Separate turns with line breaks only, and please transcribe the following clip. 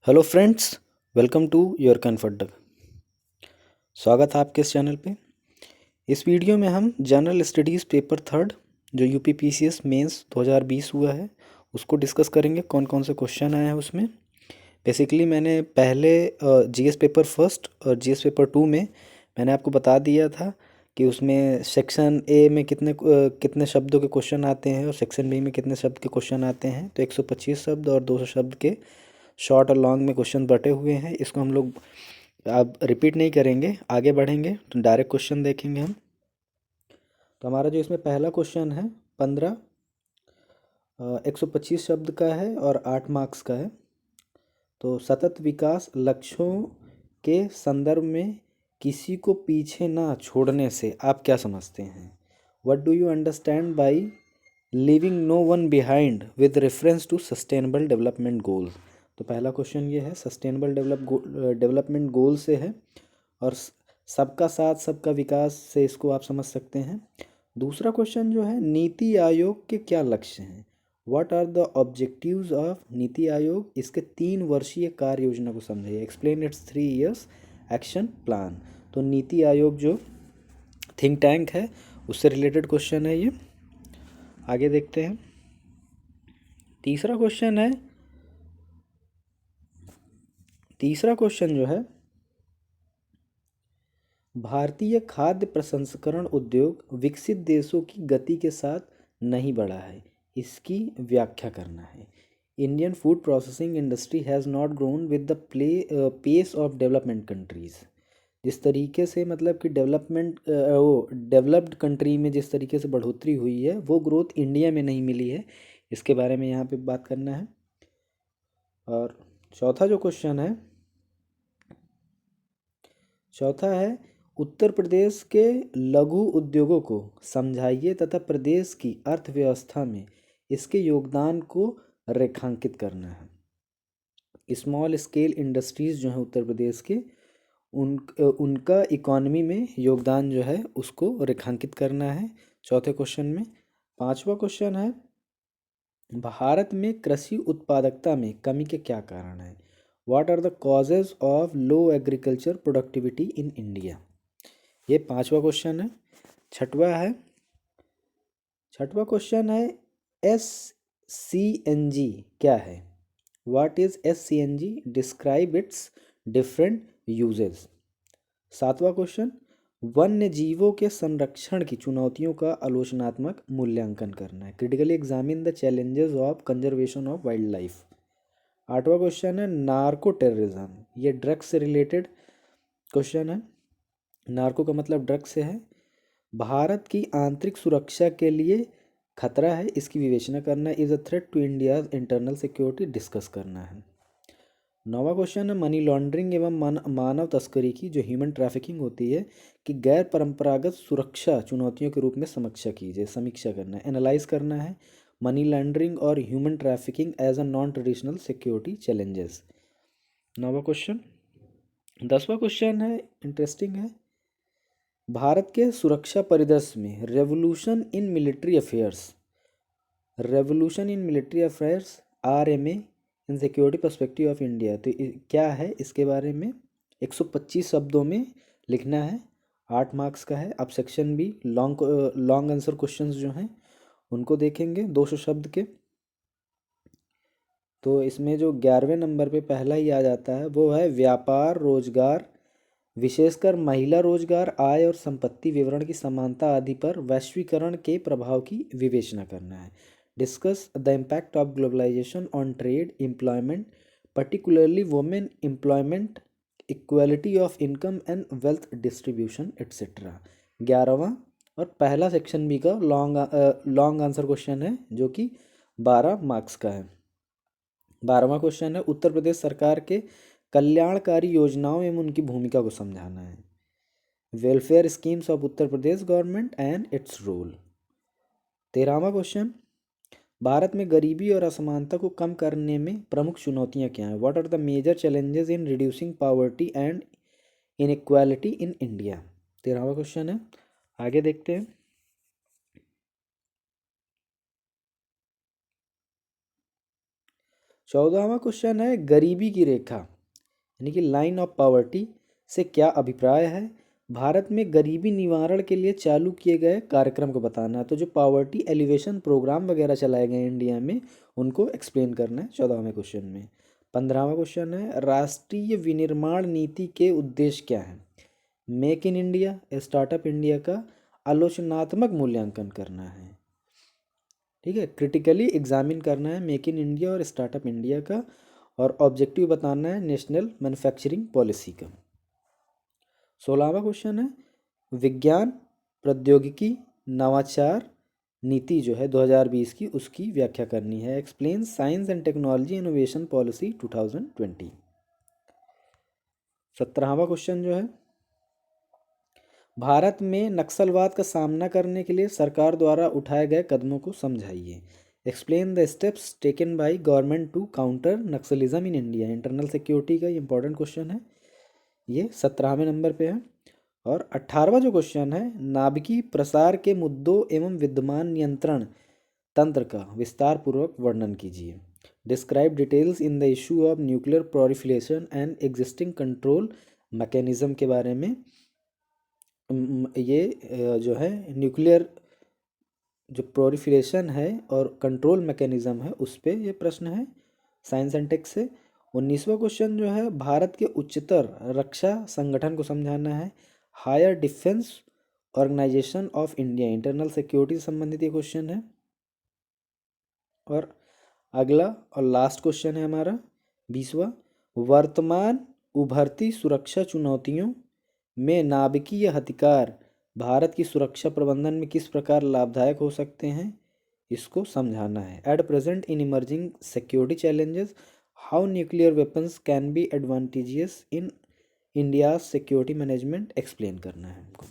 Hello friends, welcome to your comfort. स्वागत है आपके इस चैनल पे। इस वीडियो में हम जनरल स्टडीज़ पेपर थर्ड जो यूपी पीसीएस मेंस 2020 हुआ है उसको डिस्कस करेंगे। कौन कौन से क्वेश्चन आए हैं उसमें। बेसिकली मैंने पहले जीएस पेपर फर्स्ट और जीएस पेपर टू में मैंने आपको बता दिया था कि उसमें सेक्शन ए में कितने शब्दों के क्वेश्चन आते हैं और सेक्शन बी में कितने शब्द के क्वेश्चन आते हैं। तो 125 शब्द और 200 शब्द के शॉर्ट और लॉन्ग में क्वेश्चन बटे हुए हैं। इसको हम लोग अब रिपीट नहीं करेंगे, आगे बढ़ेंगे तो डायरेक्ट क्वेश्चन देखेंगे हम। तो हमारा जो इसमें पहला क्वेश्चन है 125 शब्द का है और 8 मार्क्स का है। तो सतत विकास लक्ष्यों के संदर्भ में किसी को पीछे ना छोड़ने से आप क्या समझते हैं? What do you understand by leaving no one behind with reference to sustainable development goals. तो पहला क्वेश्चन ये है, सस्टेनेबल डेवलपमेंट गोल से है और सबका साथ सबका विकास से इसको आप समझ सकते हैं। दूसरा क्वेश्चन जो है, नीति आयोग के क्या लक्ष्य हैं? What are the objectives of NITI Aayog. इसके 3 वर्षीय कार्य योजना को समझिए। Explain its 3 years action plan. तो नीति आयोग जो थिंक टैंक है उससे रिलेटेड क्वेश्चन है ये। आगे देखते हैं। तीसरा क्वेश्चन जो है, भारतीय खाद्य प्रसंस्करण उद्योग विकसित देशों की गति के साथ नहीं बढ़ा है, इसकी व्याख्या करना है। Indian food processing industry has not grown with the pace of development countries. जिस तरीके से मतलब कि वो डेवलप्ड कंट्री में जिस तरीके से बढ़ोतरी हुई है वो ग्रोथ इंडिया में नहीं मिली है, इसके बारे में यहाँ पे बात करना है। और चौथा है उत्तर प्रदेश के लघु उद्योगों को समझाइए तथा प्रदेश की अर्थव्यवस्था में इसके योगदान को रेखांकित करना है। स्मॉल स्केल इंडस्ट्रीज़ जो हैं उत्तर प्रदेश के, उनका इकॉनमी में योगदान जो है उसको रेखांकित करना है चौथे क्वेश्चन में। पांचवा क्वेश्चन है, भारत में कृषि उत्पादकता में कमी के क्या कारण हैं? What are the causes of low agriculture productivity in India. ये पांचवा क्वेश्चन है। छठवा है छठवा क्वेश्चन है, एस सी एन जी क्या है? What is S C N G, describe its different uses. सातवां क्वेश्चन, वन्य जीवों के संरक्षण की चुनौतियों का आलोचनात्मक मूल्यांकन करना है। Critically examine the challenges of conservation of wild life. आठवां क्वेश्चन है, नार्को टेररिज्म। ये ड्रग्स से रिलेटेड क्वेश्चन है। नार्को का मतलब ड्रग्स से है। भारत की आंतरिक सुरक्षा के लिए खतरा है, इसकी विवेचना करना है। Is a threat to India internal security, discuss करना है। नौवां क्वेश्चन है, मनी लॉन्ड्रिंग एवं मानव तस्करी की जो ह्यूमन ट्रैफिकिंग होती है कि गैर परंपरागत सुरक्षा चुनौतियों के रूप में समीक्षा करना है, एनालाइज करना है। मनी लॉन्ड्रिंग और human trafficking as a non traditional security challenges. नौवां क्वेश्चन। 10वां क्वेश्चन है, इंटरेस्टिंग है। भारत के सुरक्षा परिदृश्य में revolution in military affairs RMA in security perspective of India. तो क्या है इसके बारे में 125 शब्दों में लिखना है। 8 मार्क्स का है। अब section B long answer questions जो हैं उनको देखेंगे 200 शब्द के। तो इसमें जो 11वें नंबर पे पहला ही आ जाता है वो है, व्यापार रोजगार विशेषकर महिला रोजगार, आय और संपत्ति विवरण की समानता आदि पर वैश्वीकरण के प्रभाव की विवेचना करना है। Discuss the impact of globalisation on trade employment, particularly women employment, equality of income and wealth distribution etcetera. 11वां और पहला सेक्शन बी का लॉन्ग आंसर क्वेश्चन है जो कि 12 मार्क्स का है। 12वां क्वेश्चन है, उत्तर प्रदेश सरकार के कल्याणकारी योजनाओं एवं उनकी भूमिका को समझाना है। Welfare schemes of Uttar Pradesh government and its role. 13वां क्वेश्चन, भारत में गरीबी और असमानता को कम करने में प्रमुख चुनौतियां क्या हैं? What are the major challenges in reducing poverty and inequality in India. 13वां क्वेश्चन है। आगे देखते हैं। 14वां क्वेश्चन है गरीबी की रेखा यानी कि लाइन ऑफ पॉवर्टी से क्या अभिप्राय है। भारत में गरीबी निवारण के लिए चालू किए गए कार्यक्रम को बताना है। तो जो पॉवर्टी एलिवेशन प्रोग्राम वगैरह चलाए गए इंडिया में उनको एक्सप्लेन करना है 14वें क्वेश्चन में। 15वां क्वेश्चन है राष्ट्रीय विनिर्माण नीति के उद्देश्य क्या हैं। Make in India startup India का आलोचनात्मक मूल्यांकन करना है। ठीक है, क्रिटिकली एग्जामिन करना है मेक इन इंडिया और स्टार्टअप इंडिया का, और ऑब्जेक्टिव बताना है नेशनल मैन्युफैक्चरिंग पॉलिसी का। 16वां क्वेश्चन है विज्ञान प्रौद्योगिकी नवाचार नीति जो है 2020 की, उसकी व्याख्या करनी है। Explain science and technology innovation policy 2020। 17वां क्वेश्चन जो है भारत में नक्सलवाद का सामना करने के लिए सरकार द्वारा उठाए गए कदमों को समझाइए। Explain the steps taken by government to counter naxalism in India. Internal security का इंपॉर्टेंट क्वेश्चन है, ये 17वें नंबर पे है। और 18वां जो क्वेश्चन है नाभिकीय प्रसार के मुद्दों एवं विद्यमान नियंत्रण तंत्र का विस्तार पूर्वक वर्णन कीजिए। Describe details in the issue of nuclear proliferation and existing control mechanism के बारे में। ये जो है न्यूक्लियर जो प्रोलिफरेशन है और कंट्रोल मैकेनिज्म है उस पे ये प्रश्न है साइंस एंड टेक से। 19वां क्वेश्चन जो है भारत के उच्चतर रक्षा संगठन को समझाना है। Higher defence organisation of India internal security से संबंधित ये क्वेश्चन है। और अगला और लास्ट क्वेश्चन है हमारा 20वां वर्तमान उभरती सुरक्षा चुनौतियों में नाभिकीय हथियार भारत की सुरक्षा प्रबंधन में किस प्रकार लाभदायक हो सकते हैं, इसको समझाना है। At present in emerging security challenges how nuclear weapons can be advantageous in India security management explain करना है हमको।